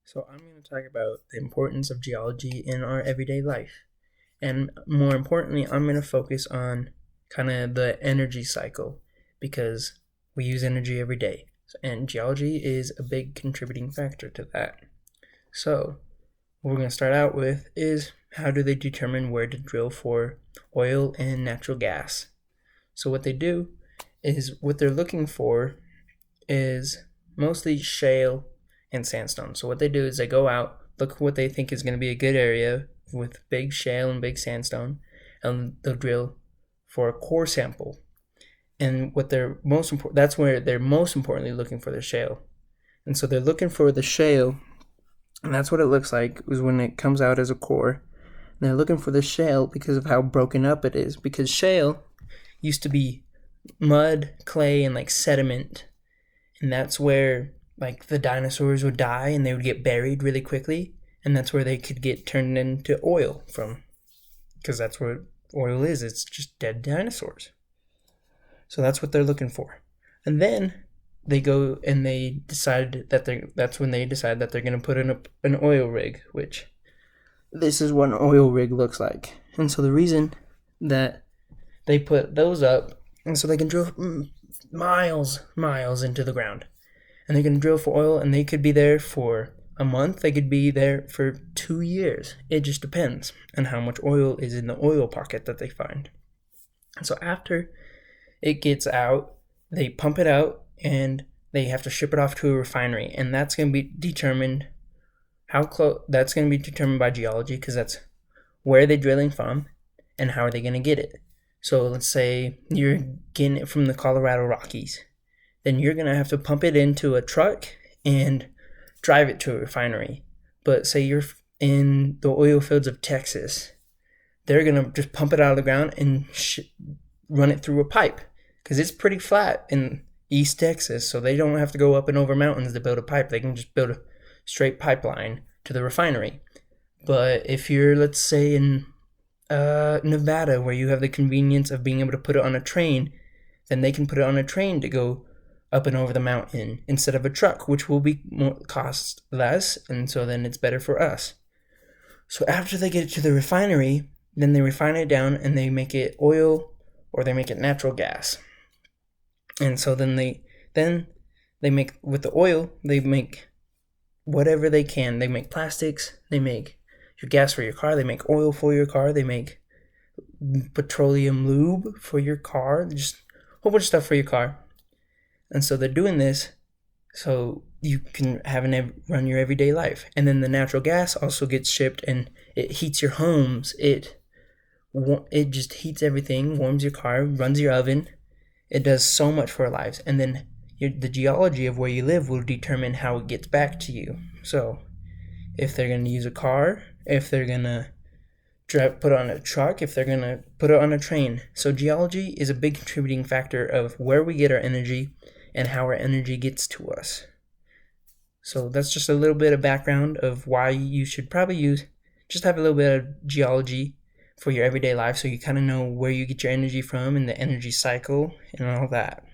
So I'm going to talk about the importance of geology in our everyday life. And more importantly, I'm going to focus on kind of the energy cycle because we use energy every day. And geology is a big contributing factor to that. So, what we're going to start out with is how do they determine where to drill for oil and natural gas? So, what they do is what they're looking for is mostly shale and sandstone. So what they do is they go out, look what they think is going to be a good area with big shale and big sandstone, and they'll drill for a core sample. And what they're most important, that's where they're most importantly looking for the shale. And so they're looking for the shale, and that's what it looks like is when it comes out as a core. And they're looking for the shale because of how broken up it is. Because shale used to be mud, clay, and like sediment, and that's where like the dinosaurs would die and they would get buried really quickly, and that's where they could get turned into oil from, because that's what oil is. It's just dead dinosaurs. So that's what they're looking for. And then they go and they decide that that's when they decide that they're going to put in an oil rig, which this is what an oil rig looks like. And so the reason that they put those up, and so they can drill miles into the ground. And they can drill for oil, and they could be there for a month. They could be there for 2 years. It just depends on how much oil is in the oil pocket that they find. So after it gets out, they pump it out, and they have to ship it off to a refinery. And that's going to be determined that's going to be determined by geology, because that's where they're drilling from and how are they going to get it. So let's say you're getting it from the Colorado Rockies. Then you're going to have to pump it into a truck and drive it to a refinery. But say you're in the oil fields of Texas, they're going to just pump it out of the ground and run it through a pipe, because it's pretty flat in East Texas, so they don't have to go up and over mountains to build a pipe. They can just build a straight pipeline to the refinery. But if you're, let's say, in Nevada, where you have the convenience of being able to put it on a train, then they can put it on a train to go up and over the mountain instead of a truck, which will be cost less, and so then it's better for us. So after they get it to the refinery, then they refine it down and they make it oil or they make it natural gas. And so then they make, with the oil, they make whatever they can. They make plastics, they make your gas for your car, they make oil for your car, they make petroleum lube for your car, just a whole bunch of stuff for your car. And so they're doing this so you can run your everyday life. And then the natural gas also gets shipped, and it heats your homes. It just heats everything, warms your car, runs your oven. It does so much for our lives. And then the geology of where you live will determine how it gets back to you. So if they're going to use a car, if they're going to put it on a truck, if they're going to put it on a train. So geology is a big contributing factor of where we get our energy and how our energy gets to us. So that's just a little bit of background of why you should probably just have a little bit of geology for your everyday life, so you kind of know where you get your energy from and the energy cycle and all that.